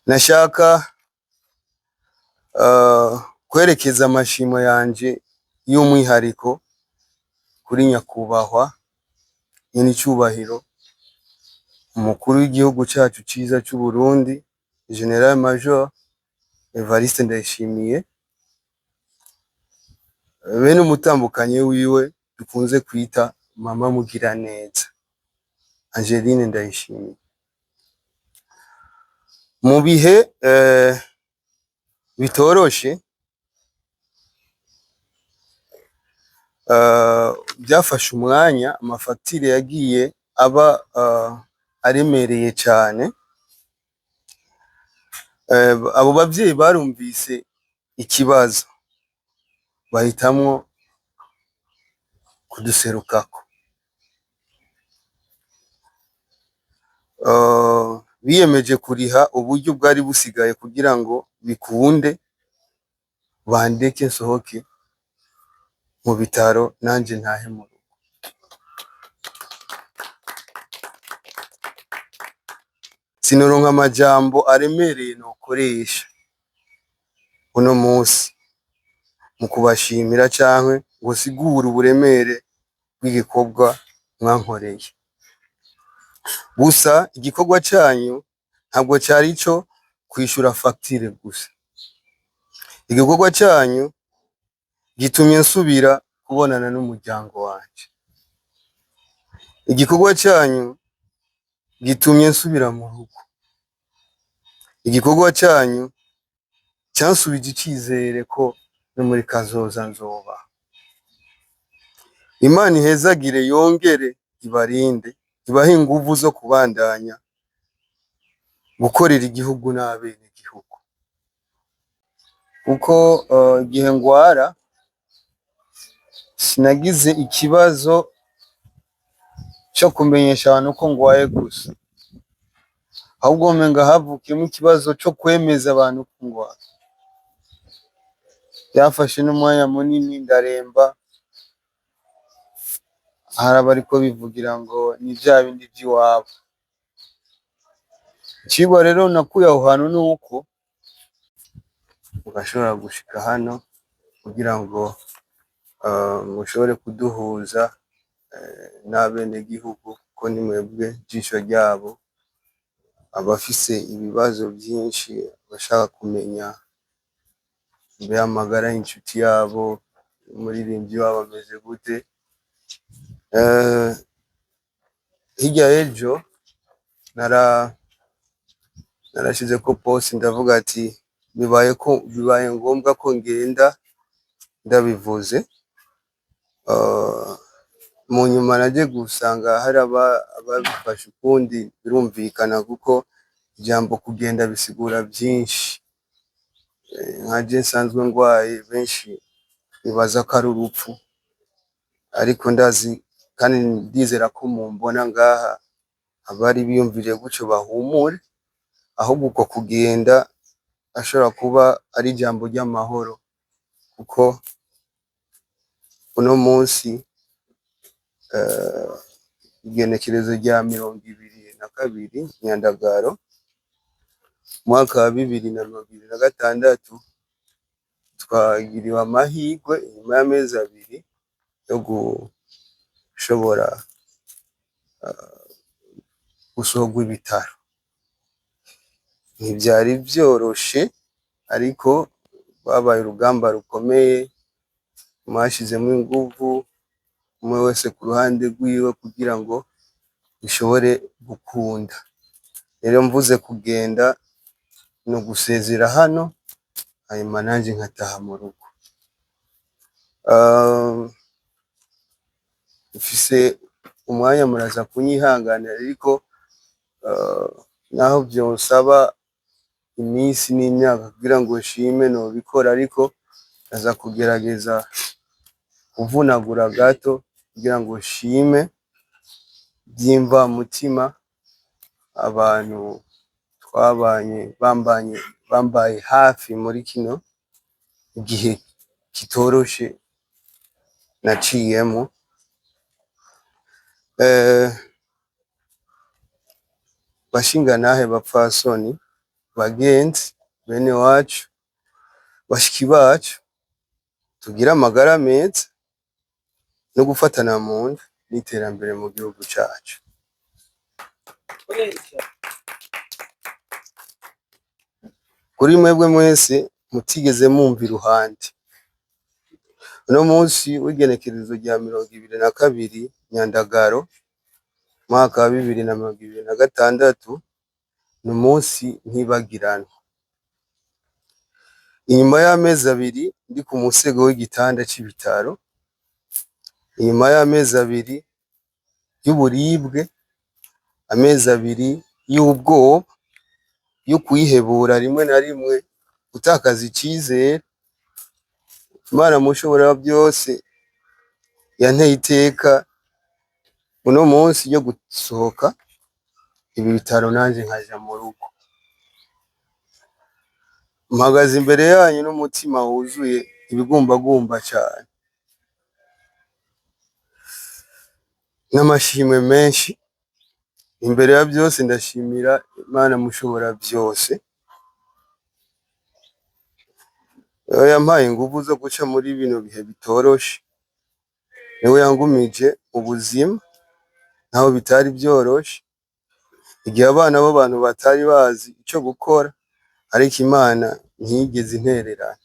Nashaka kwerekeza amashimo yanje y'umwihariko kuri nyakubahwa nyenicubahiro umukuru w'igihugu cacu ciza c'u Burundi General Major Evariste Ndayishimiye, bene umutambukanyi wiwe dukunze kwita mama Mugiraneza Angeline Ndayishimiye. Mu bihe bitoroshe byafashe umwanya, amafagitire yagiye aba aremereye cane. Abo bavyeyi barumvise ikibazo bahitamwo kuduserukako. Biyemeje kuriha uburyo bwari busigaye kugira ngo bikunde bandeke nsohoke mu bitaro nanje ntahe mu rugo. Sinoronka amajambo aremereye nokoresha uno musi mu kubashimira canke ngo sigure uburemere bw'igikorwa mwankoreye. Gusa igikorwa canyu ntabwo cari ico kwishura fagitire gusa. Igikorwa canyu gitumye nsubira kubonana n'umuryango wanje. Igikorwa canyu gitumye nsubira mu rugo. Igikorwa canyu cansubije icizere ko no muri kazoza nzoba. Imana ihezagire yongere ibarinde, ibahe inguvu zo kubandanya gukorera igihugu n'abenegihugu. Kuko igihe ngwara sinagize ikibazo co kumenyesha abantu ko ngwaye gusa, ahubwo umenga havukiyemwo ikibazo co kwemeza abantu ko ngwaye. Vyafashe n'umwanya munini ndaremba, hari abariko bivugira ngo ni vya bindi vy'iwabo. Icigwa rero nakuye aho hantu nuko ugashobora gushika hano kugira ngo mushobore kuduhuza n'abenegihugu, ko ni mwebwe jisho ryabo, abafise ibibazo vyinshi bashaka kumenya mbe amagara y'inshuti yabo, umuririmbyi wabo ameze gute. Hirya y'ejo narashizeko post ndavuga ati bibaye ngombwa ko ngenda ndabivuze. Mu nyuma naje gusanga hari ababifashe ukundi, birumvikana kuko ijambo kugenda bisigura vyinshi. Nkaje nsanzwe ngwaye, benshi bibaza ko ari urupfu, ariko ndazi kandi ndizera ko mumbona ngaha abari biyumviriye gutyo bahumure, ahubwo uko kugenda ashobora kuba ari ijambo ry'amahoro, kuko uno munsi igenekerezo rya 22 Nyandagaro umwaka wa 2026 twagiriwe amahirwe inyuma y'amezi 2 yo gushobora gusohorwa ibitaro. Ntivyari vyoroshe, ariko babaye urugamba rukomeye, mwashizemwo inguvu umwe wese ku ruhande rwiwe kugira ngo bishobore gukunda. Rero mvuze kugenda no gusezera hano, hanyuma nanje nkataha mu rugo. Mfise umwanya muraza kunyihanganira, ariko naho vyosaba iminsi n'imyaka kugira ngo nshime nobikora, ariko aza kugerageza kuvunagura gato kugira ngo nshime vy'imvamutima abantu twabanye bambaye hafi muri kino igihe kitoroshe naciyemo. Bashingantahe, bapfasoni, bagenzi, bene wacu, bashiki bacu, tugire amagara meza no gufatana mu nda n'iterambere mu gihugu cacu. Kuri mwebwe mwese mutigeze mwumva iruhande, uno munsi w'igenekerezo rya 22 Nyandagaro mwaka wa 2026 ni umunsi ntibagiranwa. Inyuma y'amezi abiri ndi ku musego w'igitanda c'ibitaro, inyuma y'amezi abiri y'uburibwe, amezi abiri y'ubwoba, yo kwihebura rimwe na rimwe, gutakaza icizere, Imana mushobora byose yanteye iteka uno munsi ryo gusohoka ibi bitaro nanje nkaja mu rugo. Mpagaze imbere yanyu n'umutima wuzuye ibigumbagumba cane n'amashimwe menshi. Imbere ya byose ndashimira Imana mushobora byose, yampaye inguvu zo guca muri bino bihe bitoroshe, niwe yangumije ubuzima naho bitari byoroshe, igihe abana b'abantu batari bazi ico gukora, ariko Imana ntiyigeze intererana.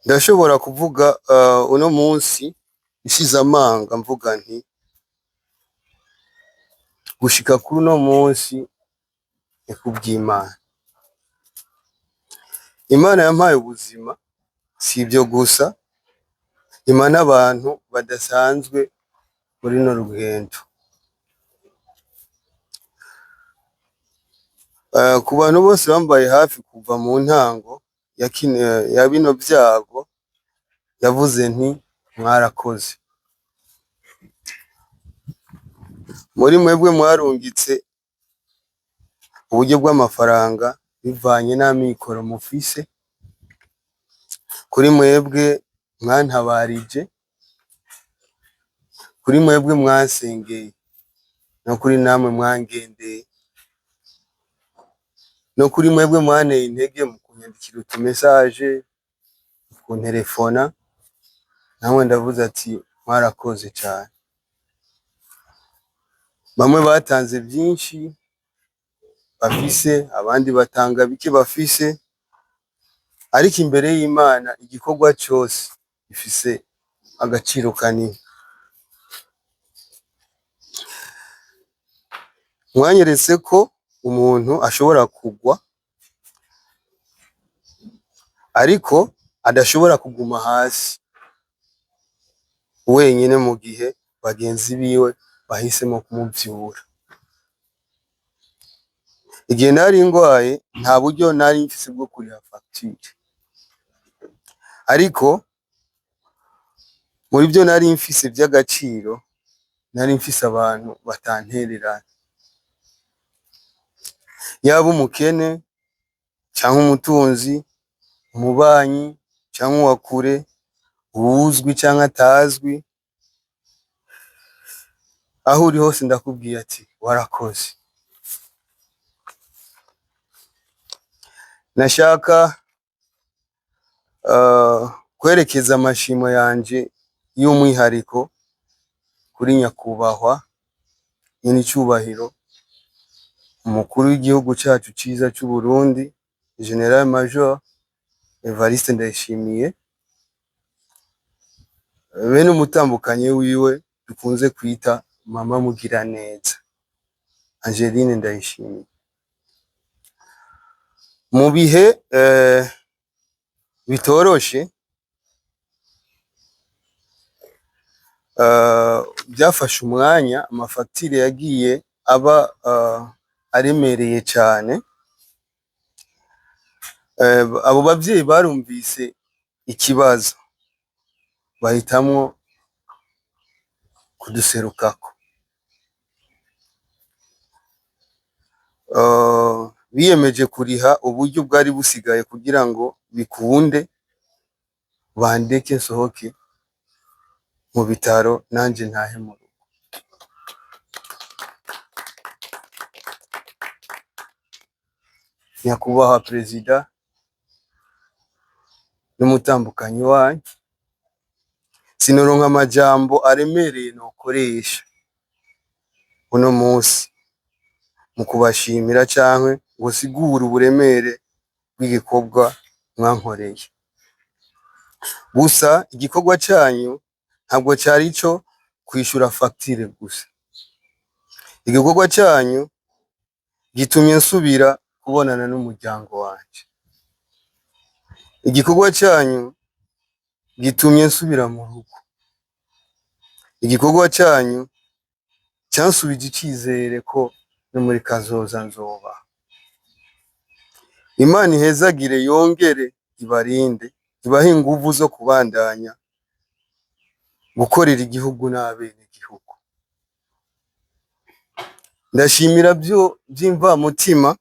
Ndashobora kuvuga uno munsi ishize amanga mvuga nti gushika kuri uno munsi ni kubw'Imana. Imana yampaye ubuzima, si ibyo gusa, impa n'abantu badasanzwe muri no rugendo. Ku bantu bose bambaye hafi kuva mu ntango ya bino byago, yavuze nti mwarakoze. Muri mwebwe mwarungitse uburyo bw'amafaranga bivanye n'amikoro mufise, kuri mwebwe mwantabarije, kuri mwebwe mwansengeye, no kuri namwe mwangendeye, no kuri mwebwe mwanteye intege mu kunyandikira utumesaje, kunterefona, namwe ndavuze ati mwarakoze cane. Bamwe batanze byinshi bafise, abandi batanga bike bafise, ariko imbere y'Imana igikorwa cyose gifise agaciro kanini. Mwanyeretse ko umuntu ashobora kugwa, ariko adashobora kuguma hasi wenyine mu gihe bagenzi biwe bahisemo kumuvyura. Igihe nari ngwaye nta buryo nari mfise bwo kuriha facture, ariko muri byo nari mfise by'agaciro, nari mfise abantu batantererana, yaba umukene canke umutunzi, umubanyi canke uwa kure, uwuzwi canke atazwi, aho uri hose ndakubwiye ati warakoze. Nashaka kwerekeza amashimo yanje y'umwihariko kuri nyakubahwa nyenicubahiro umukuru w'igihugu cacu ciza c'u Burundi, General Major Evariste Ndayishimiye, bene umutambukanyi wiwe dukunze kwita Mama Mugiraneza Angeline Ndayishimiye. Mu bihe bitoroshe, byafashe umwanya, amafagitire yagiye aba aremereye cyane. Abo bavyeyi barumvise ikibazo, bahitamwo kuduserukako. Biyemeje kuriha uburyo bwari busigaye kugira ngo bikunde bandeke nsohoke mu bitaro nanje ntahe mu rugo. nyakubahwa perezida n'umutambukanyi wanyu, sinoronka amajambo aremereye nokoresha uno munsi mu kubashimira canke ngo sigure uburemere bw'igikorwa mwankoreye. Gusa igikorwa canyu ntabwo cari ico kwishura facture gusa. Igikorwa canyu gitumye nsubira kubonana n'umuryango wanje. Igikorwa canyu gitumye nsubira mu rugo. Igikorwa canyu cansubije icizere ko no muri kazoza nzoba. Imana ihezagire yongere ibarinde, ibahe inguvu zo kubandanya gukorera igihugu n'abenegihugu. Ndashimira vy'imvamutima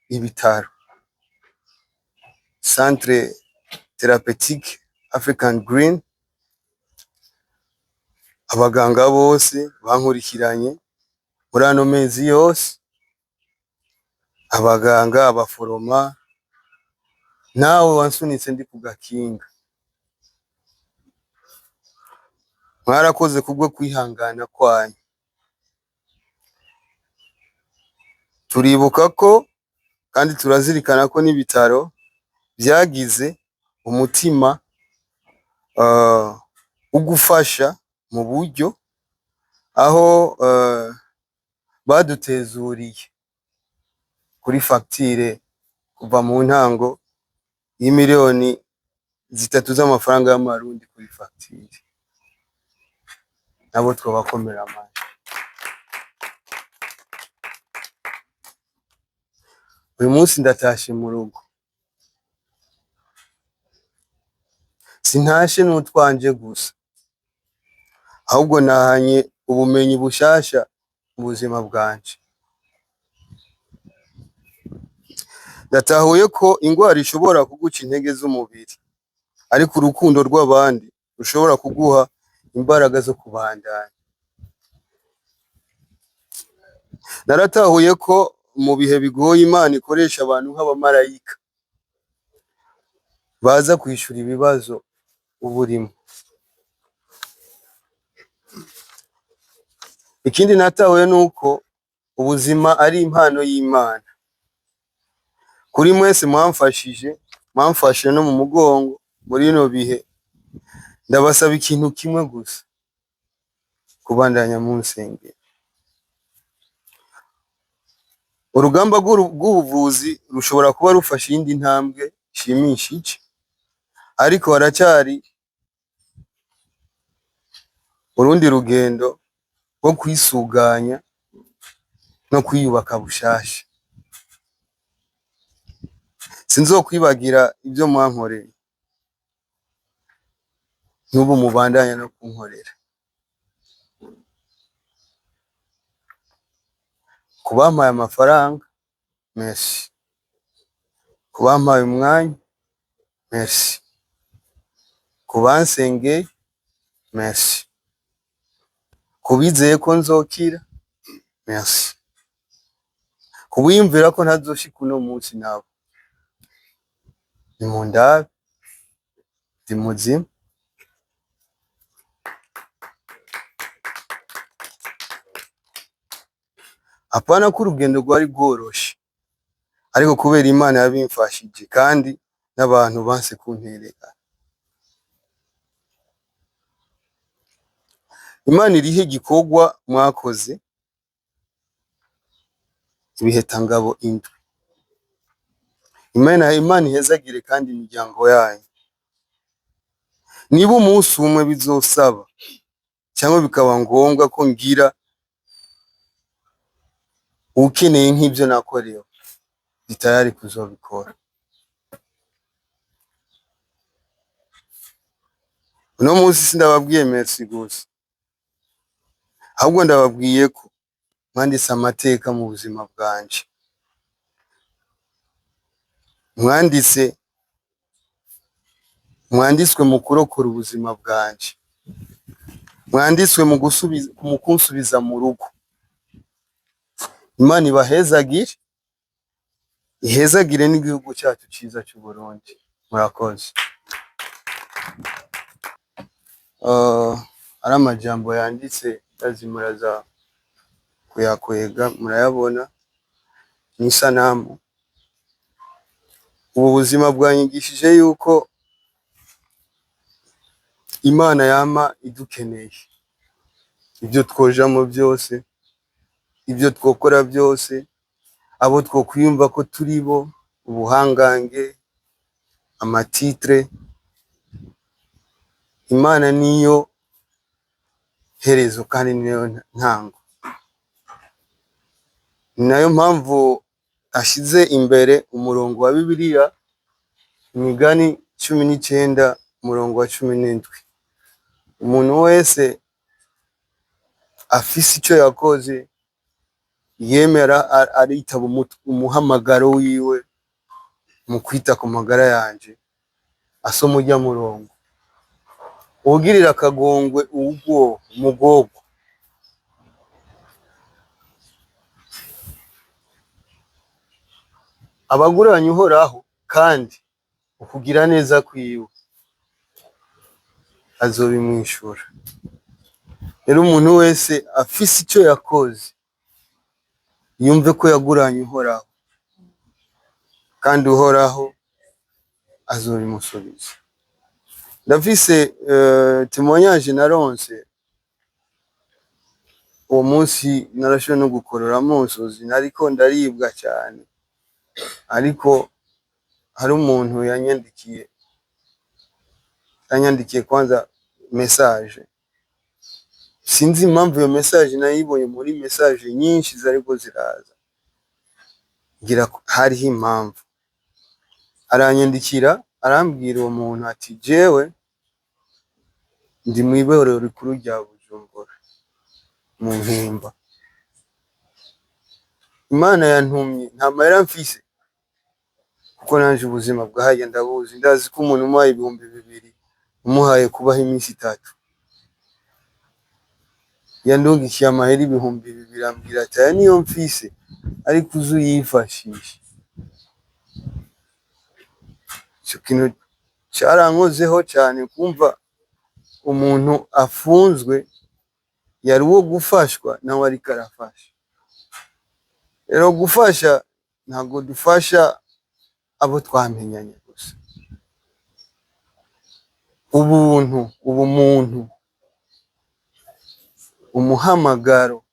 ibitaro Centre Thérapeutique African Green, abaganga bose bankurikiranye muri ano mezi yose, abaganga, abaforoma, nawe wansunitse ndi ku gakinga. Mwarakoze kubwo kwihangana kwanyu. Turibuka ko kandi turazirikana ko n'ibitaro vyagize umutima wo gufasha mu buryo, aho badutezuriye kuri facture kuva mu ntango y'imiliyoni 3 z'amafaranga y'amarundi kuri facture. Nabo twobakomera amashyi. Uyu munsi ndatashe mu rugo. Sintashe n'utwanje gusa, ahubwo nahanye ubumenyi bushasha mu buzima bwanje. Ndatahuye ko ingwara ishobora kuguca intege z'umubiri, ariko urukundo rw'abandi rushobora kuguha imbaraga zo kubandanya. Naratahuye ko mu bihe bigoye Imana ikoresha abantu nk'abamarayika baza kwishura ibibazo uburimo. Ikindi natahuye nuko ubuzima ari impano y'Imana. Kuri mwese mwamfashije no mu mugongo muri ino bihe, ndabasaba ikintu kimwe gusa: kubandanya munsengera. Urugamba rw'ubuvuzi rushobora kuba rufashe iyindi ntambwe ishimishije, ariko haracyari urundi rugendo rwo kwisuganya no kwiyubaka bushasha. Sinzokwibagira ibyo mwankoreye, n'ubu mubandanya no kunkorera. Kubampaye amafaranga, merci. Kubampaye umwanya, merci. Kubansengeye, merci. Kubizeye ko nzokira, merci. Kubiyumvira ko ntazoshika uno munsi nabo, nimundabe, ndi muzima. Apana ko urugendo rwari rworoshe, ariko kubera Imana yabimfashije kandi n'abantu banse kunterera. Imana irihe igikorwa mwakoze ibiheta-ngabo indwi. Imana ihezagire kandi imiryango yanyu. Niba umunsi umwe bizosaba cyangwa bikaba ngombwa ko ngira ukeneye nk'ibyo nakorewe, ndi tayari kuzobikora. Uno munsi sindababwiye merci gusa, ahubwo ndababwiye ko mwanditse amateka mu buzima bwanje. Mwanditswe mu kurokora ubuzima bwanje. Mwanditswe mu kunsubiza mu rugo. Imana ibahezagire, ihezagire n'igihugu cyacu ciza cy'u Burundi. Murakoze. Ari amajambo yanditse muraza kuyakwega, murayabona n'isanamu. Ubu buzima bwanyigishije yuko Imana yama idukeneye, ibyo twojamo byose, ibyo twokora byose, abo twokwiyumva ko turi bo, ubuhangange, amatitre, Imana niyo herezo kandi niyo ntango. Ni nayo mpamvu ashize imbere umurongo wa Bibiliya, Imigani 19 umurongo wa 17. Umuntu wese afise icyo yakoze yemera aritaba umuhamagaro wiwe mu kwita ku magara yanje, asoma ujya murongo. Ugirira akagongwe ubwo mugogo, abaguranye Uhoraho kandi ukugira neza kwiwe azobimwishura. Rero umuntu wese afise icyo yakoze yumve ko yaguranye Uhoraho kandi Uhoraho azobimusubiza. Ndafise témoignage naronse uwo munsi, narashoboye no gukorora amosozi, nariko ndaribwa cyane, ariko hari umuntu yanyandikiye kwanza message. Sinzi impamvu iyo message nayibonye muri message nyinshi zariko ziraza, ngira hariho impamvu. Aranyandikira arambwira uwo muntu ati jewe ndi mw'iborero rikuru rya Bujumbura mu Mpimba. Imana yantumye, nta mahera mfise kuko nanje ubuzima bwahajya ndabuzi. Ndazi ko umuntu umuhaye 2,000 umuhaye kubaho iminsi 3, yandungikiye amahera 2,000 ambwira ati aya niyo mfise ariko uzuyifashisha. Icyo kintu cyarankozeho cyane, kumva umuntu afunzwe yari uwo gufashwa nawe ariko arafasha. Rero gufasha ntabwo dufasha abo twamenyanye gusa. Ubuntu, ubumuntu, umuhamagaro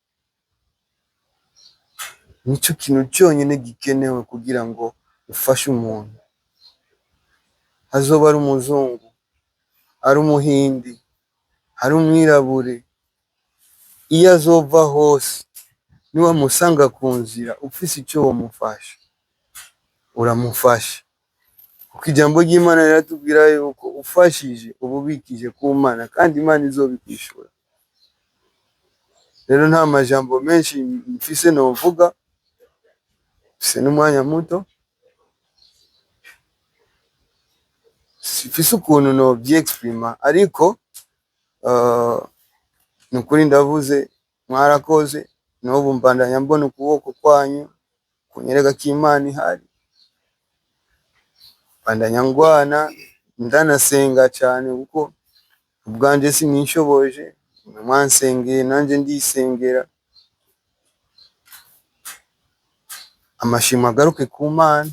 nicyo kintu cyonyine gikenewe kugira ngo ufashe umuntu. Azoba ari umuzungu, ari umuhindi, ari umwirabure, iyo azova hose niwamusanga ku nzira ufise icyo wamufasha uramufasha, kuko ijambo ry'Imana riratubwira yuko ufashije ububikije ku Mana kandi Imana izobikwishura. Rero nta majambo menshi mfise novuga, mfise n'umwanya muto, sifise ukuntu no byexprima, ariko nukuri ndavuze mwarakoze. N'ubu mbandanya mbona ukuboko kwanyu kunyereka ko Imana ihari, mbandanya ngwana, ndanasenga cyane kuko ubwanje sinishoboje, mwansengeye nanje ndisengera. Amashimwe agaruke ku Mana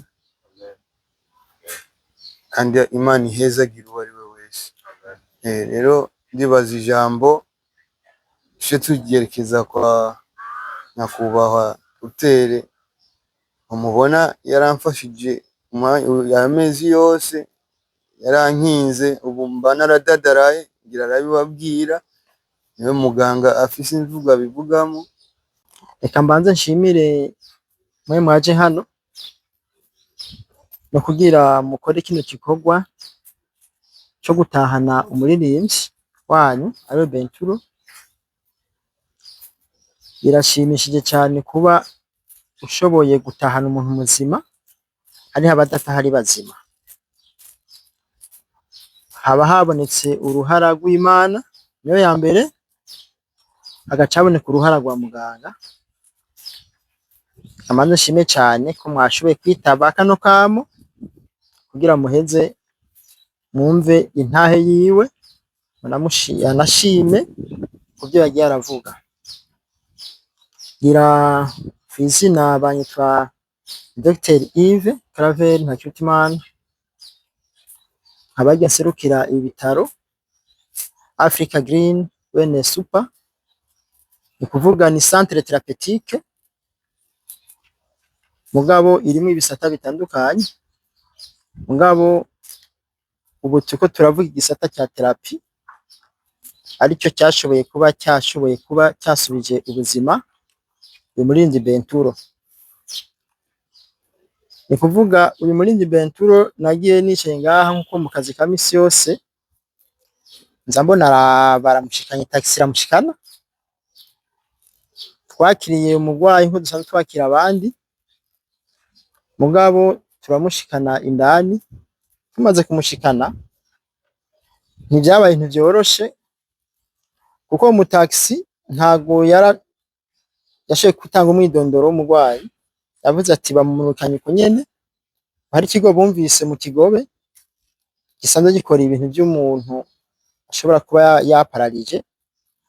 kandi Imana ihezagira uwo ari we wese. Rero ndibaza ijambo tuje tugerekeza kwa nyakubahwa Utere. Umubona yaramfashije amezi yose, yarankinze, ubu mba naradadaraye, ngira arabibabwira. Niwe muganga afise imvugo abivugamo. Reka mbanze nshimire mwe mwaje hano no kugira mukore kino gikorwa cyo gutahana umuririmbyi wanyu ariwe Benturo. Birashimishije cyane kuba ushoboye gutahana umuntu muzima, hariho abadataha ari bazima. Haba habonetse uruhara rw'Imana niyo ya mbere, hagaca haboneka uruhara rwa muganga. amanze nshime cyane ko mwashoboye kwitaba kano kamo kugira muheze mwumve intahe yiwe anashime kubyo yagiye aravuga. Gira kw'izina banyitwa Dr Yves Claver Ntakirutimana, nkaba nserukira ibitaro Africa Green Wellness Super, ni kuvuga ni centre thérapeutique mugabo irimo ibisata bitandukanye, mugabo ubu tuko turavuga igisata cya therapy aricyo cyashoboye kuba cyasubije ubuzima uyu Murinzi Benturo. Ni kuvuga uyu Murinzi Benturo nagiye nicaye ngaha nkuko mu kazi ka misi yose nza mbona baramushikanye taxi ramushikana, twakiriye umugwayi nko dusanzwe twakira abandi, mugabo turamushikana indani. Tumaze kumushikana ntibyabaye ibintu byoroshe kuko mu taxi ntago yashoboye gutanga umwidondoro w'umugwayi. Yavuze ati bamumurukanye uko nyene, hari ikigo bumvise mu Kigobe gisanzwe gikora ibintu by'umuntu ashobora kuba yapararije,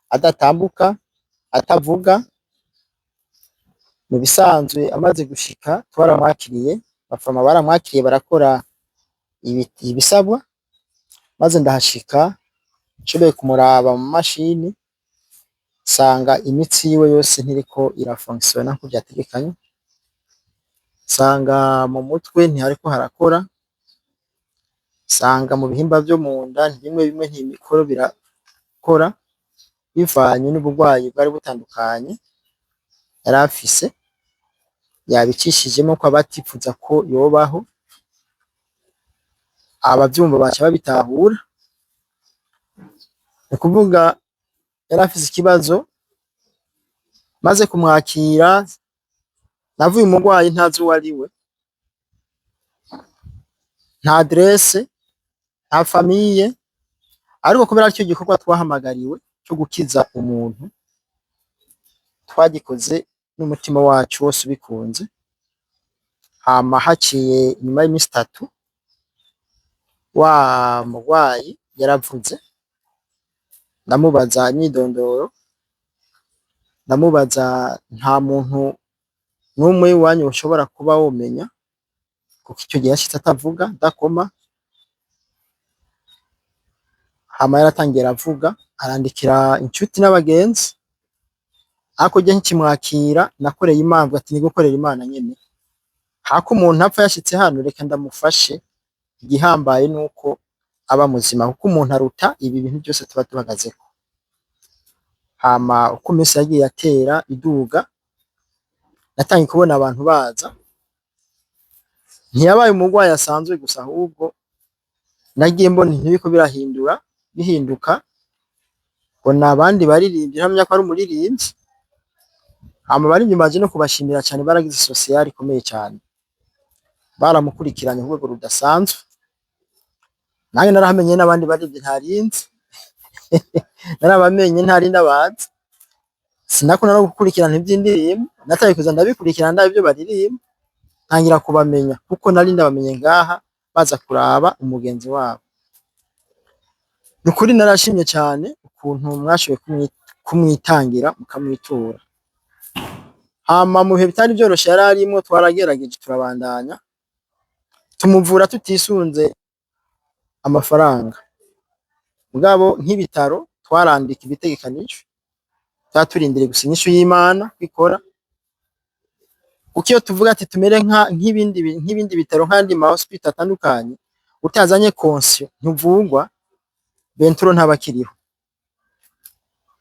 adatambuka, atavuga. Mu bisanzwe amaze gushika twaramwakiriye, bafama baramwakiriye barakora ibisabwa, maze ndahashika nshoboye kumuraba mu mashini sanga imitsi yiwe yose ntiriko irafonctiona nkuko byategekanye, sanga mu mutwe ntihariko harakora, sanga mu bihimba byo mu nda bimwe ntimikoro birakora bivanye n'ubugwayi bwari butandukanye yari afise, yabicishijemo ko abatipfuza ko yobaho. Abavyumva baca babitahura, ni kuvuga yari afise ikibazo. Maze kumwakira navuye umugwayi ntazi uwo ari we, nta adresse, nta famiye, ariko kubera aricyo gikorwa twahamagariwe cyo gukiza umuntu, twagikoze n'umutima wacu wose ubikunze. Hama haciye inyuma y'imisi 3 wa mugwayi yaravuze, ndamubaza imyidondoro, ndamubaza nta muntu n'umwe wanyu ushobora kuba womenya kuko icyo gihe yashitse atavuga dakoma. Hama yaratangiye aravuga, arandikira inshuti n'abagenzi, ariko je nkimwakira nakoreye Imana ati ni gukorera Imana nyene, hako umuntu apfa yashitse hano reka ndamufashe. Igihambaye nuko aba muzima kuko umuntu aruta ibi bintu byose tuba tubagazeko. Hama uko iminsi yagiye atera iduga, natangiye kubona abantu baza, ntiyabaye umugwayi asanzwe gusa, ahubwo nagiye mbona ntibiko bihinduka, bona abandi baririmbyi hamya ko ari umuririmbyi. Hama bari nyumaje no kubashimira cyane, baragize social ikomeye cyane, baramukurikiranye ku rwego rudasanzwe. Nange narahamenye n'abandi baririmbyi ntarinzi narabamenye ntarinda bazi, sinakunda no gukurikirana iby'indirimbo, nataye kuza ndabikurikirana ndabe ibyo baririmba, ntangira kubamenya kuko narinda bamenye ngaha baza kuraba umugenzi wabo. Nukuri narashimye cyane ukuntu mwashoboye kumwitangira mukamwitura. Hama mu bihe bitari byoroshe yari arimo, twaragerageje turabandanya tumuvura tutisunze amafaranga, mugabo nk'ibitaro twarandika ibitegekanijwe, twaturindiriye gusa inyishu y'Imana kwikora. Uko iyo tuvuga ati tumere nk'ibindi bitaro nk'andi ma hospital atandukanye, utazanye conscience ntuvugwa, Benturo ntabakiriho.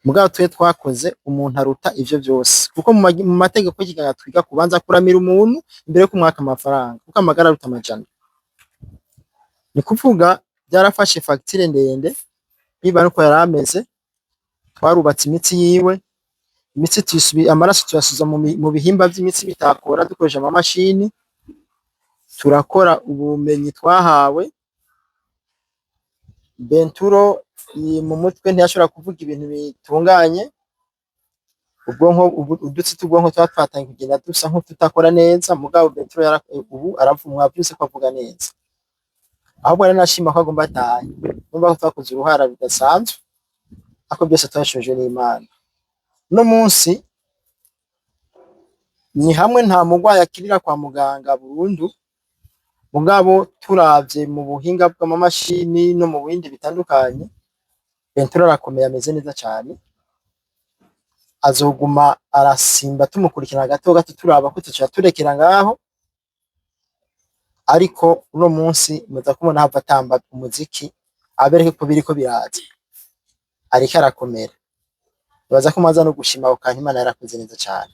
Mugabo twe twakoze umuntu aruta ivyo byose, kuko mu mategeko y'ikiganga twiga kubanza kuramira umuntu imbere yo kumwaka amafaranga, kuko amagara aruta amajana. Ni kuvuga byarafashe facture ndende biba nuko yarameze. Twarubatse imitsi yiwe, imitsi amaraso tuyasuza mu bihimba by'imitsi bitakora dukoresha ama mashini, turakora ubumenyi twahawe. Benturo mu mutwe ntiyashobora kuvuga ibintu bitunganye, udutsi tw'ubwonko tuba twatangiye kugenda dusa nk'ututakora neza, mugabo Bertrand ubu aravumwa byose ko avuga neza, ahubwo ari nashima ko agomba atahe, numva ko twakoze uruhara rudasanzwe, ako byose twashojwe n'Imana. No munsi ni hamwe nta mugwayi akirira kwa muganga burundu, mugabo turavye mu buhinga bw'amamashini no mu bindi bitandukanye, Bertrand arakomeye ameze neza cyane, azoguma arasimba tumukurikirana gato gato turaba ko tuca turekera ngaho, ariko uno munsi muza kubona hava atamba umuziki abereke ko biriko biraza, ariko arakomera, baza ko maza no gushima ako kantu Imana yarakoze neza cyane.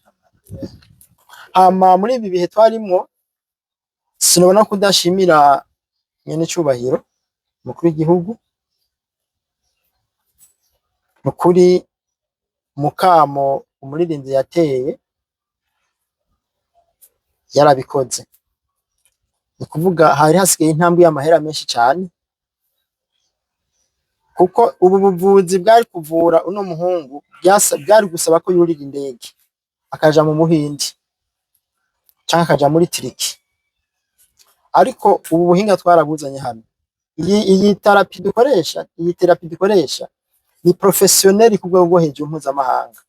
Hama muri ibi bihe twarimwo sinobona kudashimira nyene cubahiro mukuru w'igihugu, mukuri mukamo umuririmbyi yateye yarabikoze, ni kuvuga hari hasigaye intambwe y'amahera menshi cyane, kuko ubu buvuzi bwari kuvura uno muhungu bwari gusaba ko yurira indege akaja mu Buhindi canke akaja muri Turiki, ariko ubu buhinga twarabuzanye hano. Iyi therapy dukoresha ni professionnel ku rwego rwo hejuru mpuzamahanga.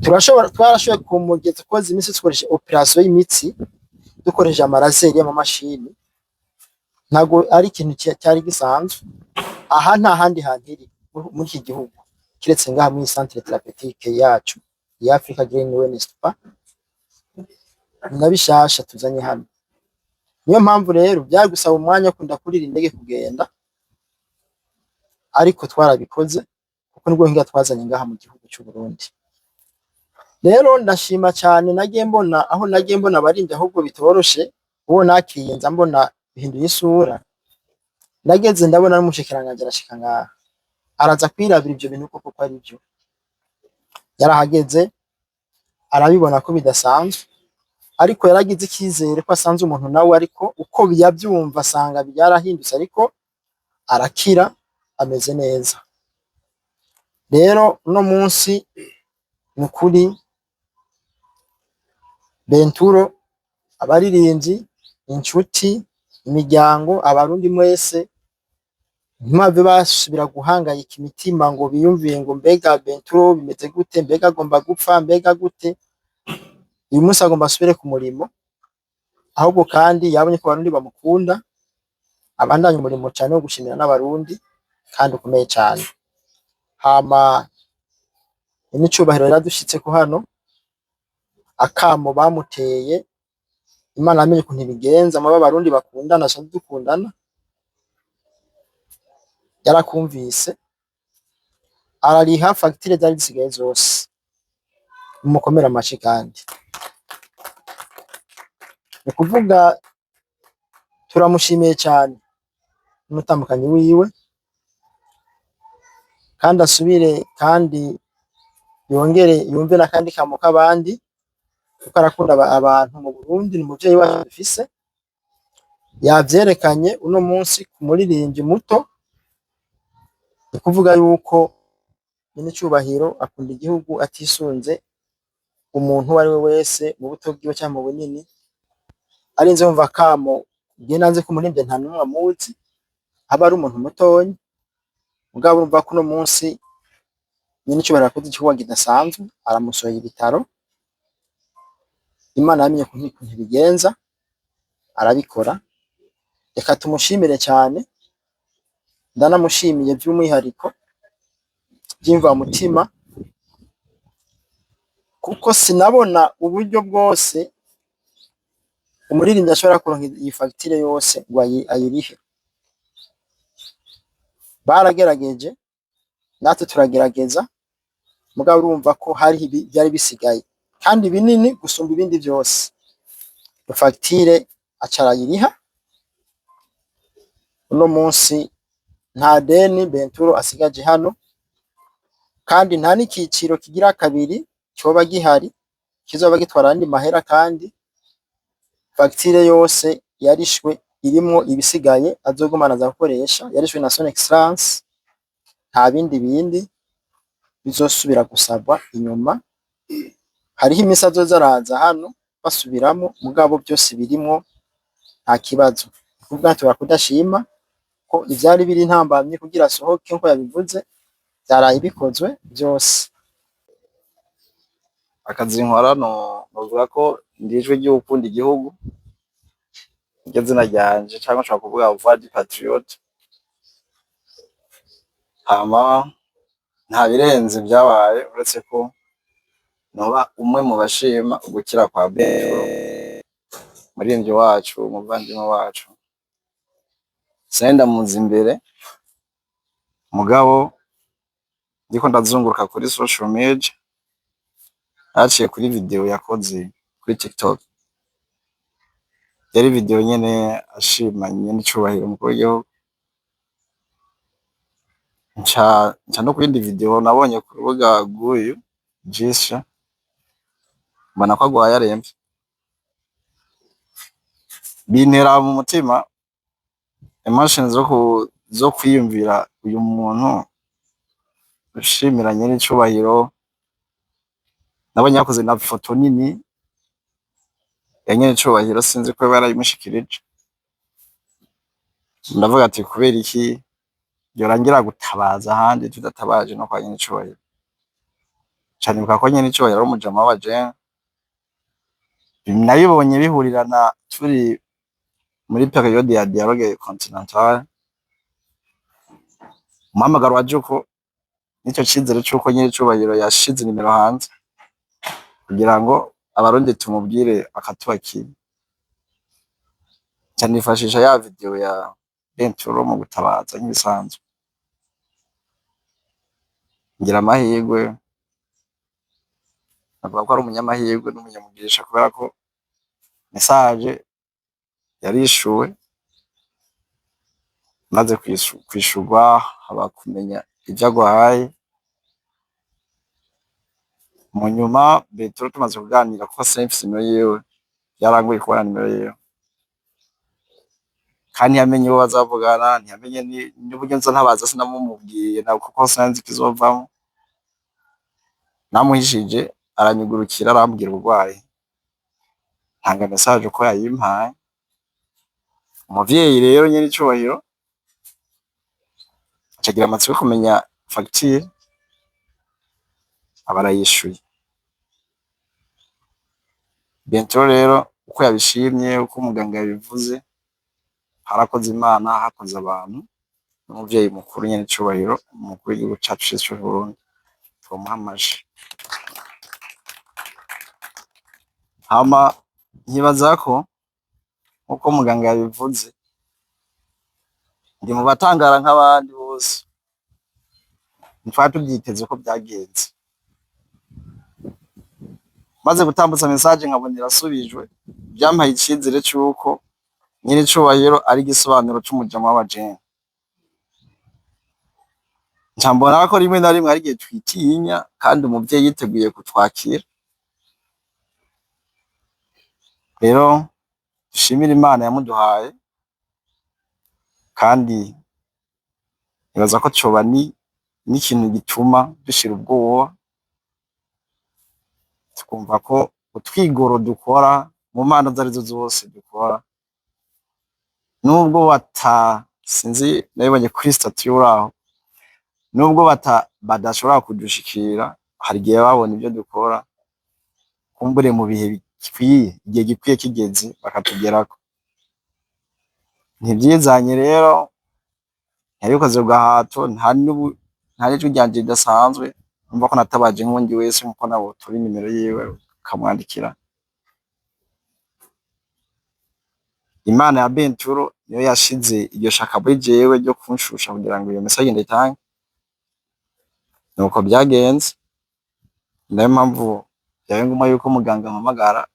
Twarashoboye kumugeza koza iminsi dukoresha operation y'imitsi dukoresheje amarazeri y'amamashini, ntago ari ikintu cyari gisanzwe. Aha nta handi hantu iri muri iki gihugu kiretse ngaha muri centre thérapeutique yacu ya Africa Green Wellness Spa, nabishasha tuzanye hano. Niyo mpamvu rero byari gusaba umwanya kunda kurira indege kugenda, ariko twarabikoze kuko nibwo hinga twazanye ngaha mu gihugu cy'u Burundi. Rero ndashima cyane, nagiye mbona abarinda ahubwo bitoroshe, uwo nakiyenza mbona bihinduye isura, ndageze ndabona n'umushikiranganje arashika ngaha araza kwirabira ibyo bintu koko ko ari byo, yarahageze arabibona ko bidasanzwe, ariko yaragize ikizere ko asanze umuntu nawe, ariko uko yabyumva asanga byarahindutse, ariko arakira ameze neza. Rero uno munsi nukuri Benturo, abaririmbyi, inshuti, imiryango, abarundi mwese ntimave basubira guhangayika imitima ngo biyumviye ngo mbega Benturo bimeze gute, mbega agomba gupfa, mbega gute. Uyu munsi agomba asubire ku murimo, ahubwo kandi yabonye ko abarundi bamukunda, abandanye umurimo cyane wo gushimira n'abarundi kandi ukomeye cyane. Hama n'icubahiro yaradushitse ko hano, akamo bamuteye Imana amenye ukuntu ibigenza, mu b'abarundi bakundana so dukundana, yarakumvise arariha fagitire zari zisigaye zose, umukomera amashi. Kandi ni kuvuga turamushimiye cyane n'umutambukanyi wiwe, kandi asubire kandi yongere yumve n'akandi kamo k'abandi, kuko arakunda abantu mu Burundi, ni umuvyeyi wacu dufise, yavyerekanye uno munsi ku muririmbyi muto. Ni kuvuga yuko nyene cubahiro akunda igihugu atisunze umuntu uwo ari we wese mu buto bwiwe cyangwa mu bunini, arinze yumva kamo igihe nanze ko umuririmbyi nta numwe amuzi, aba ari umuntu mutonya, mugabo urumva ko uno munsi nyene cubahiro akoze igikorwa kidasanzwe, aramusohoye ibitaro. Imana yamenye ukuntu ibigenza, arabikora. Reka tumushimire cyane, ndanamushimiye by'umwihariko byimva mutima, kuko sinabona uburyo bwose umuririmbyi ashobora kuronka iyi fagitire yose ngo ayirihe. Baragerageje, natwe turagerageza, mugabo urumva ko hari byari bisigaye kandi binini gusumba ibindi byose. Fagitire acarayiriha uno munsi, nta deni Benturo asigaje hano, kandi nta n'ikiciro kigira kabiri cyoba gihari kizoba gitwara andi mahera, kandi fagitire yose yarishwe irimwo ibisigaye azogumana aza gukoresha, yarishwe na Son Excellence, nta bindi. bizosubira gusabwa inyuma. Hariho imisi azoza araza hano basubiramo, mugabo byose birimwo nta kibazo. Kuvuga tubura kudashima ko ivyari biri intambamye kugira asohoke nko yabivuze vyaraye bikozwe byose. Akazi nkora novuga ko ndijwe ryo gukunda igihugu, iryo zina ryanje canke nshobora kuvuga voix du patriote. Hama nta birenze vyabaye uretse ko noba umwe mu bashima ugukira kwa Benturo, muririmbyi wacu, umuvandimwe wacu. Sinari ndamuzi imbere, mugabo ndiko ndazunguruka kuri social media, haciye kuri video yakoze kuri TikTok. Yari video nyene ashima nyene icubahiro umukuru w'igihugu. Nca no kuyindi video nabonye ku rubuga rw'uyu Jisha, mbona ko agwaye aremvye. Bintera mu mutima emotions zo kwiyumvira uyu muntu ushimira nyene icubahiro. Nabonye yakoze na foto nini ya nyene icubahiro, sinzi ko barayimushikirije. Ndavuga ati kubera iki yorangira gutabaza ahandi tudatabaje no kwa nyene icubahiro. Canibuka ko nyene icubahiro ari umujama w'abajenga. Nabibonye bihurirana turi muri periode ya dialogue continentale. Umuhamagaro wa Juko nico cizere c'uko nyene icubahiro yashize nimero hanze kugira ngo abarundi tumubwire akatubakira. Canifashisha ya video ya Benturo mu gutabaza nk'ibisanzwe. Ngira amahirwe, navuga ko ari umunyamahirwe n'umunyamugisha kubera ko message yarishuwe, maze kwishurwa haba kumenya ivyo agwaye. Mu nyuma Benturo tumaze kuganira ko simfise nimero yiwe, yarangoye kubona nimero yiwe. Kandi yamenye uwo bazavugana, ntiyamenye n'uburyo nza ntabaza, sinamumubwiye na kuko sinzi kizovamo. Namuhishije aranyugurukira arambwira ubugwayi, ntanga message ko yayimpaye. Umuvyeyi rero nyene icubahiro acagira amatsiko kumenya facture, aba arayishuye. Benturo rero uko yabishimye, uko umuganga yabivuze, harakoze Imana, hakoze abantu, n'umuvyeyi mukuru nyene icubahiro, umukuru w'igihugu cacu c'Uburundi, twomuha amashi. Hama nkibaza ko uko muganga yabivuze, ndi mu batangara nk'abandi bose. Ntitwari tuvyiteze ko vyagenze. Maze gutambutsa message nkabona irasubijwe, vyampaye icizere c'uko nyene icubahiro ari igisobanuro c'umujama w'abajenga. Nca mbona ko rimwe na rimwe ari igihe twitinya kandi umuvyeyi yiteguye kutwakira. Rero dushimira Imana yamuduhaye, kandi nibaza ko coba n'ikintu gituma dushira ubwoba, tukumva ko utwigoro dukora mu mana zarizo zose dukora, nubwo sinzi nabibonye kuri statut y'uraho, nubwo badashobora kudushikira, hari igihe babona ibyo dukora, kumbure mu bihe bikwiye, igihe gikwiye kigeze bakatugerako. Ntivyizanye rero, ntiyabikoze ku gahato, nta n'ijwi ryanje ridasanzwe, numva ko natabaje nk'uwundi wese nkuko nabo turi nimero yiwe ukamwandikira. Imana ya Benturo niyo yashize iryo shaka muri jewe ryo kunshusha kugira ngo iyo message ndayitange. Nuko byagenze, niyo mpamvu vyabaye ngombwa yuko muganga ampamagara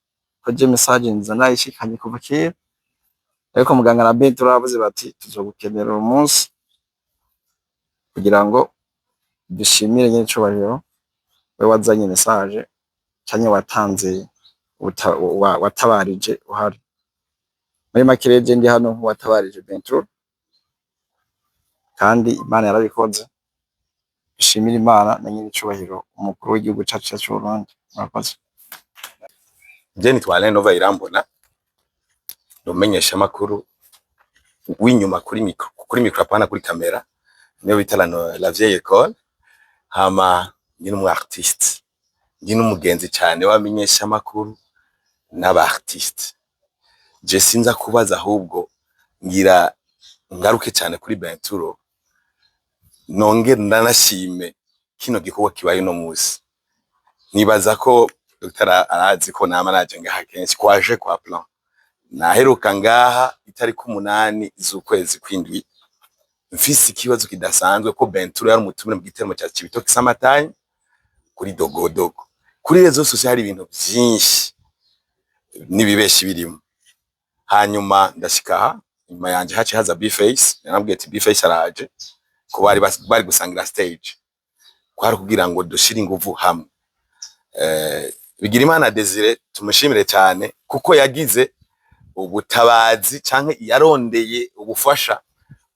ko je message nza nayishikanye kuva kera. Ariko muganga na Benturo bavuze bati tuzogukenera uyu munsi kugira ngo dushimire nyene icubahiro we wazanye message canke watanze watabarije uhari. Muri make rero ndi hano nk'uwatabarije Benturo, kandi Imana yarabikoze. dushimira Imana na nyiricubahiro umukuru w'igihugu cacu cy'u Burundi. Murakoze. Je nitwa Alain Nova Irambona, ndomenyesha makuru w'inyuma kuri mikro apana kuri kamera, niyo bita la vieille école. Hama ndi n'umu artiste, ndi n'umugenzi cyane wamenyesha makuru n'aba artiste. Je sinza kubaza ahubwo ngira ngaruke cyane kuri Benturo, nongere ndanashime kino gikorwa kibaye no musi. Nibaza ko Dr. arazi ko nama naje ngaha kenshi kwaje kwa plan. Naheruka ngaha itariki 8 z'ukwezi kw'indwi, mfise ikibazo kidasanzwe ko Benturo yari umutumire mu giteramo cya Cibitoke Samatanye kuri Dogodogo. Kuri rezo sociale hari ibintu byinshi nibibeshi birimo. Hanyuma ndashika nyuma yanje haci haza B-Face, narabwiye ati B-Face araje ko bari gusangira stage. Kwari kugira ngo dushire inguvu hamwe. Bigirimana Desire tumushimire cyane kuko yagize ubutabazi canke yarondeye ubufasha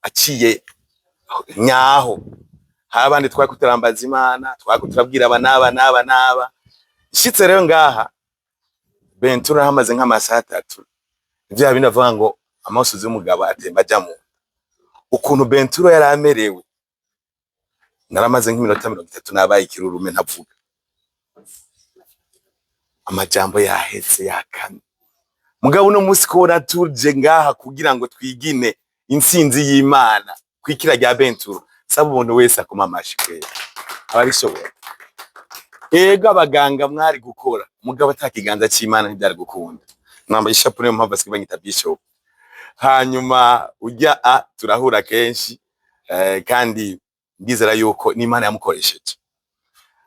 aciye nyaho. Habandi twari kuturambaza Imana, twari kuturabwira naba. Shitse rero ngaha Benturo hamaze nk'amasaha 3. Ivyo binavuga ngo amasozi y'umugabo atemba ajamo. Ukuntu Benturo yari amerewe. Naramaze nk'iminota 30 nabaye ikirurume ntavuga. Amajambo yahetse yakane. Mugabo no musi ko natuje ngaha kugira ngo twigine intsinzi y'Imana kwikira rya Benturo. Saba umuntu wese akoma amashikwe. Abarishobora. Ega abaganga mwari gukora. Mugabo atakiganza cy'Imana ntibyari gukunda. Namba ishapure mu mpamvu sikibanyita bishop. Hanyuma ujya turahura kenshi kandi ndizera yuko n'Imana yamukoresheje.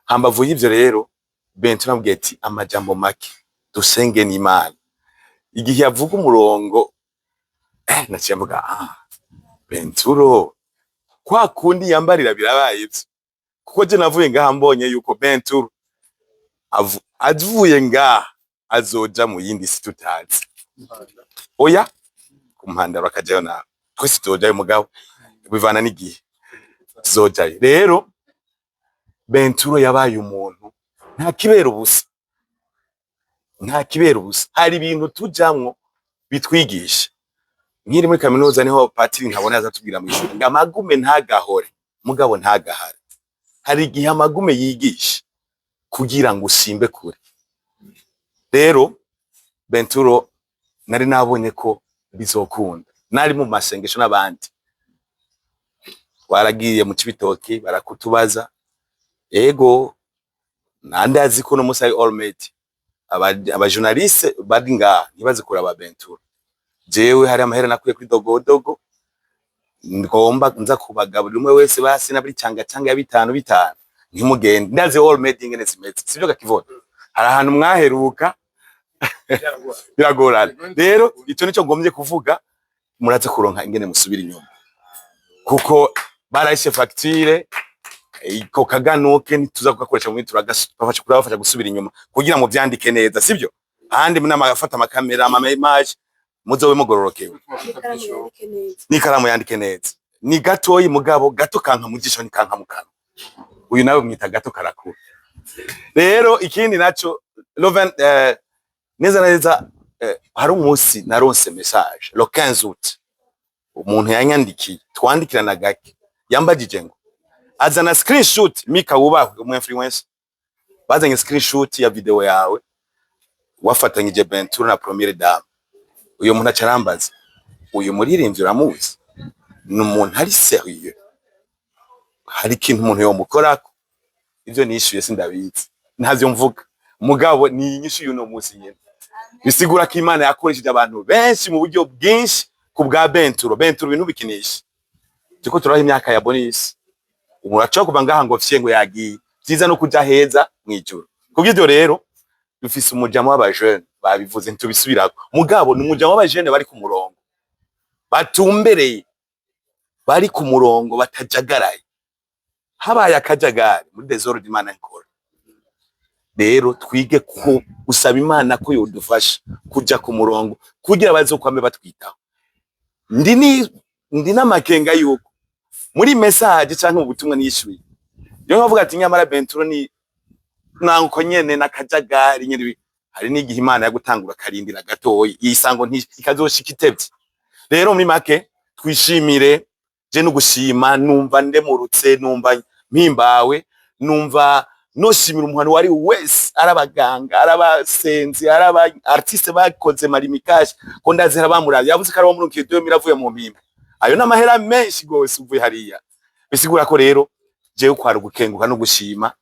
Hambavu y'ivyo rero Benturo ambwiye ati amajambo make dusenge n'Imana. Igihe yavuga umurongo naciye mvuga Benturo kwa kundi yambarira birabaye ivyo. Kuko je navuye ngaha mbonye yuko Benturo avuye ngaha azoja mu yindi si tutazi. Oya kumpanda bakajayo na twese tuzojayo mugabo bivana n'igihe tuzojayo. Rero Benturo yabaye umuntu nta kibera ubusa. Hari ibintu tujamwo bitwigisha. Nkiri muri kaminuza niho patiri nkabona yaza tubwira mu ishuri ngamagume ntagahore mugabo ntagahare. Hari igihe amagume yigisha kugira ngo usimbe kure. Rero Benturo nari nabonye ko bizokunda. Nari mu masengesho n'abandi. Waragiye mu Cibitoke barakutubaza. Ego nandazi ko no musayi Allmate aba journaliste bari ngaha ntibaze kuraba Benturo. Jewe hari amahera nakuye kuri Dogodogo ngomba nza kubagaburira umwe wese basi na buri cyanga ya 5 ntimugende ndaze Allmate ingene zimeze sivyo gakivona. Hari ahantu mwaheruka biragorana. Rero icyo nico ngombye kuvuga muraze kuronka ingene musubira inyuma kuko barayishe facture iko kaganuke ntituza kugakoresha mu turabafasha gusubira inyuma kugira ngo byandike neza sivyo. Ahandi n'amafata amakamera image muzobe mugororokewe n'ikaramu yandike neza. Ni gatoyi mugabo gato kanka mujisho ni kanka mukano. Uyu nawe mwita gato karakura. Rero ikindi naco Loven neza hari umunsi naronse message le 15 août umuntu yanyandikiye twandikirana gake yambagije ngo azana screenshot Mika wubahwe umu influencer bazanye screenshot ya video yawe wafatanyije Benturo na Première Dame. Uyu muntu acarambaza uyu muririmbyi uramuzi n'umuntu ari sérieux hari ikintu umuntu yomukorako. Ivyo nishuye sindabizi ntavyo mvuga mugabo ni inyishu y'uno munsi nyene. Bisigura ko Imana yakoresheje abantu benshi mu buryo bwinshi ku bwa Benturo. Benturo ibintu bikinisha tuko turaho imyaka ya bonus umuracho kuva ngaha ngo fye ngo yagiye byiza no kuja heza mwijuru. Kubw'ivyo rero dufise umujamo w'abajeune babivuze ntubisubirako mugabo n'umujamo w'abajeune bari ku murongo batumbereye bari ku murongo batajagaraye. Habaye akajagari muri desordre Imana nkora. Rero twige ko usaba Imana ko yodufasha kuja ku murongo kugira bazokwame batwitaho. Ndi n'amakenga yuko muri message canke ubutumwa nishuye Niyo nkavuga ati nyamara Benturo ni nanko nyene nakajagari nyene hari n'igihe Imana yagutangura karindira gatoyi isango ikazoshika itevye. Rero muri make twishimire je no gushima numva ndemurutse numva mpimbawe numva noshimira umuntu wari wese arabaganga arabasenzi araba artiste bakoze marimikaje ko ndazira bamuravye yavuze ko ari wo muri 2000 avuye mu mpimba ayo n'amahera menshi gose uvuye hariya bisigura ko rero jewe kwari gukenguka no gushima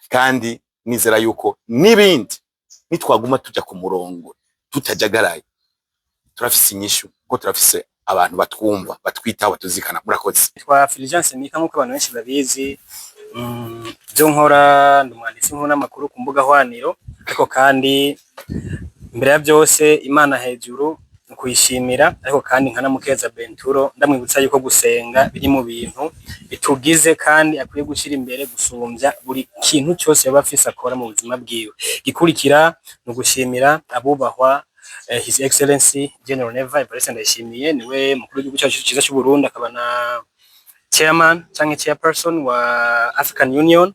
kandi nizera yuko nibindi nitwaguma tuja ku murongo tutajagaraye turafise inyishu ko turafise abantu batwumva batwitaho batuzikana murakoze. Twa Fulgence Mika nkuko abantu benshi babizi byo nkora ndumwanditsi nkuna makuru ku mbuga hwaniro ariko kandi mbere ya byose Imana hejuru kuyishimira ariko kandi nkanamukeza Benturo ndamwibutsa yuko gusenga biri mu bintu bitugize kandi akwiye gushira imbere gusumbya buri kintu cyose yaba afise akora mu buzima bwiwe. Gikurikira no gushimira abubahwa His Excellency General Neva Evariste Ndayishimiye niwe mukuru w'igihugu cyacu cyiza cy'u Burundi akaba na chairman cyangwa chairperson wa African Union.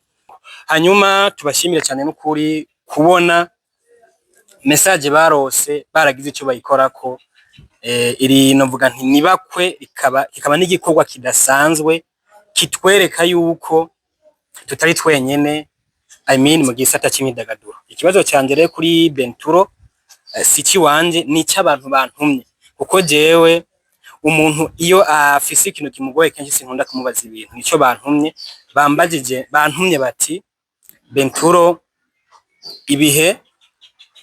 Hanyuma tubashimira cyane n'ukuri kubona message barose baragize icyo bayikorako iri novuga nti nibakwe ikaba n'igikorwa kidasanzwe kitwereka yuko tutari twenyene mu gisata cy'imyidagaduro. Ikibazo cyanje rero kuri Benturo siki wanje ni cy'abantu bantumye kuko jewe umuntu iyo afise ikintu kimugoye kenshi sinkunda kumubaza ibintu nico bantumye bantumye bati Benturo ibihe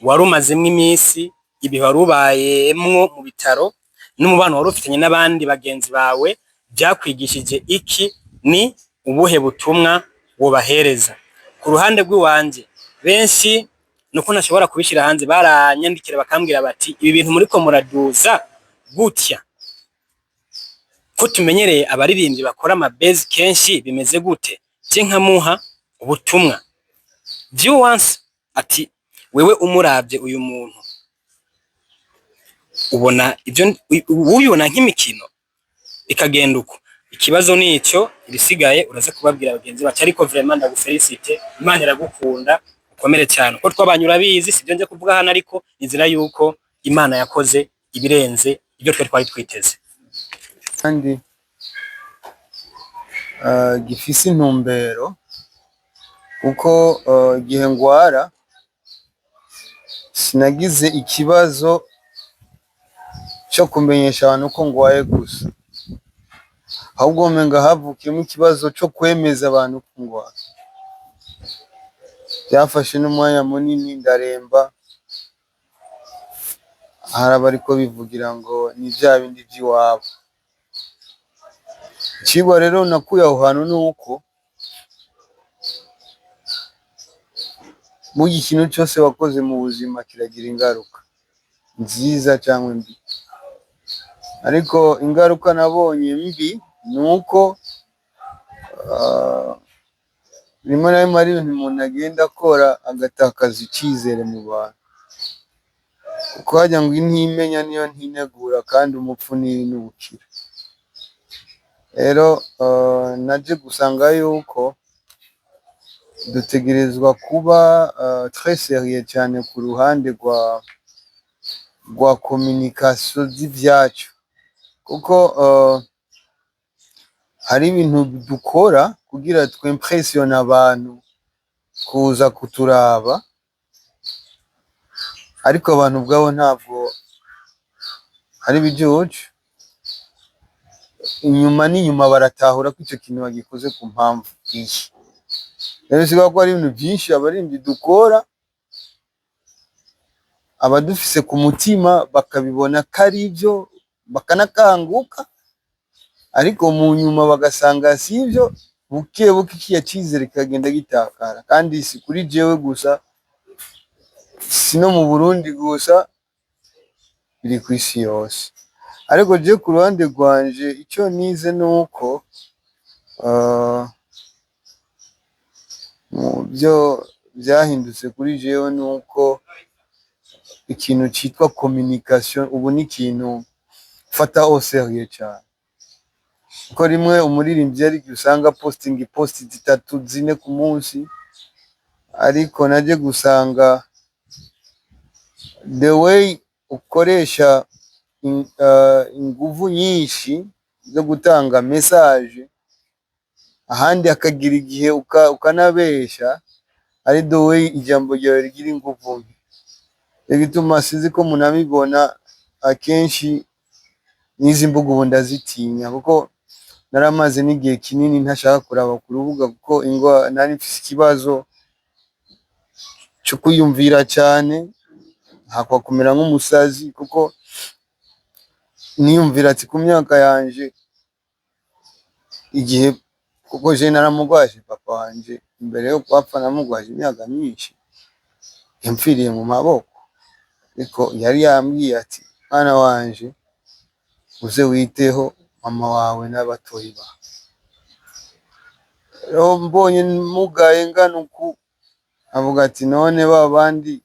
warumazemwe iminsi ibihe warubayemwo mu bitaro n'umubano warufitanye n'abandi bagenzi bawe byakwigishije iki ni ubuhe butumwa wobahereza. Ku ruhande rw'iwanje benshi nuko nashobora kubishira hanze baranyandikira bakambwira bati ibi bintu muri ko muraduza gutya ko tumenyereye abaririmbyi bakora amabase kenshi bimeze gute je nkamuha ubutumwa once ati wewe umuravye uyu muntu ubona ibyo ubibona nk'imikino ikagenda uko ikibazo nico ibisigaye uraze kubabwira abagenzi bacu ariko vraiment ndagufelicite Imana iragukunda ukomere cyane ko twabanyura bizi sibyo nje kuvuga hano ariko inzira yuko Imana yakoze ibirenze ibyo twari twiteze kandi gifise intumbero kuko igihe ngwara sinagize ikibazo cyo kumenyesha abantu ko ngwaye gusa ahubwo menga havukiyemo ikibazo cyo kwemeza abantu ko ngwaye byafashe n'umwanya munini ndaremba haraba ariko bivugira ngo ni bya bindi by'iwabo. Ikigwa rero nakuye aho hantu nuko mu gikintu cyose wakoze mu buzima kiragira ingaruka nziza cyangwa mbi, ariko ingaruka nabonye mbi nuko rimwe na rimwe ari ibintu umuntu agenda akora agatakaza icyizere mu bantu kuko hajya ngo intimenya niyo ntinegura kandi umupfu n'inubukira. Rero naje gusanga yuko dutegerezwa kuba très sérieux cyane ku ruhande rwa communication z'ivyacu kuko hari ibintu dukora kugira twimpressione abantu kuza kuturaba ariko abantu bwabo ntabwo hari bijuju inyuma n'inyuma baratahura ko icyo kintu bagikoze ku mpamvu iyi. Rero siga ko ari ibintu byinshi abarindi dukora abadufise ku mutima bakabibona kari byo bakanakanguka ariko mu nyuma bagasanga sivyo buke kiya cyizere kagenda gitakara kandi si kuri jewe gusa sino mu Burundi gusa biri ku isi yose. Ariko je ku ruhande rwanje icyo nize nuko mu byo byahindutse kuri jewe nuko ikintu cyitwa communication ubu ni ikintu fata au sérieux cyane kuko rimwe umuririmbyi ari usanga posting post 3 4 ku munsi, ariko naje gusanga the way ukoresha inguvu nyinshi zo gutanga message, ahandi akagira igihe ukanabesha, ari the way ijambo ryawe rigira inguvu. Igituma sizi ko munabibona akenshi n'izi mbuga ubu ndazitinya, kuko naramaze n'igihe kinini ntashaka kuraba ku rubuga, kuko nari mfise ikibazo cyo kuyumvira cyane, hakwa kumera nk'umusazi, kuko niyumvira ati ku myaka yanje igihe, kuko je naramugwaje papa wanje imbere yo kwapfa, namugwaje imyaka myinshi, yamfiriye mu maboko, ariko yari yambwiye ati mwana wanje uze witeho mama wawe n'abatoyi bawe. Rero mbonye mugaye ngana uku, avuga ati none ba bandi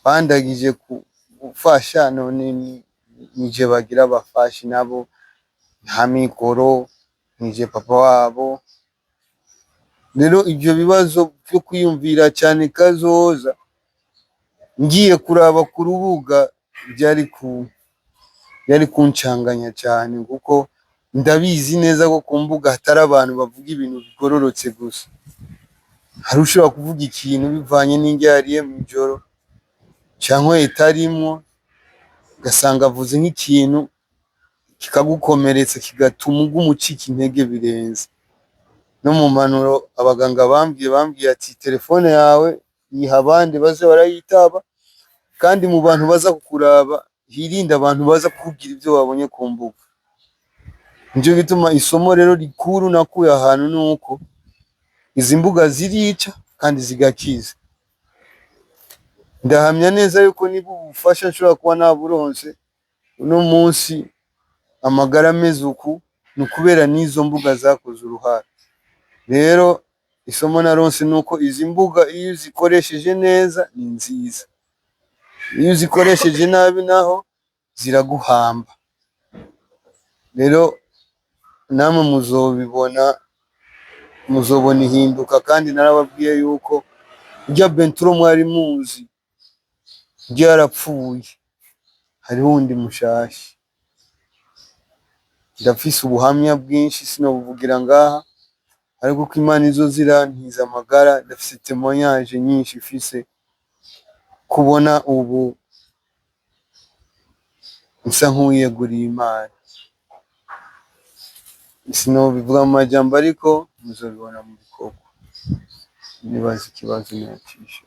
bandagije gufasha, none nije bagira bafashi nabo nta mikoro, nije papa wabo. Rero ibyo bibazo byo kwiyumvira cyane kazoza, ngiye kuraba ku rubuga byari kuncanganya cyane, kuko ndabizi neza ko ku mbuga hatari abantu bavuga ibintu bigororotse gusa. Hari ushobora kuvuga ikintu bivanye n'indyariye mw'ijoro cyangwa itarimwo, ugasanga avuze nk'ikintu kikagukomeretsa, kigatuma uguma ucika intege birenze. No mu mpanuro abaganga bambwiye ati telefone yawe yiha abandi baze barayitaba, kandi mu bantu baza kukuraba hirinde abantu baza kukubwira ibyo babonye ku mbuga. Nivyo bituma isomo rero rikuru nakuye ahantu nuko izi mbuga zirica kandi zigakiza. Ndahamya neza yuko niba ubufasha nshobora kuba naburonse uno munsi amagara ameze uku, ni ukubera n'izo mbuga zakoze uruhara. Rero isomo naronse nuko izi mbuga iyo uzikoresheje neza ni nziza, iyo uzikoresheje nabi naho ziraguhamba. Rero namwe muzobona ihinduka, kandi narababwiye yuko urya Benturo mwari muzi ryarapfuye, hariho undi mushasha. Ndafise ubuhamya bwinshi sinobuvugira ngaha, ariko ko Imana izo zirantiza amagara, ndafise témoignage nyinshi mfise kubona ubu nsa nk'uwiyeguriye Imana. Sinobivuga mu majambo, ariko muzobibona mu bikorwa. Nibaza ikibazo nacisha.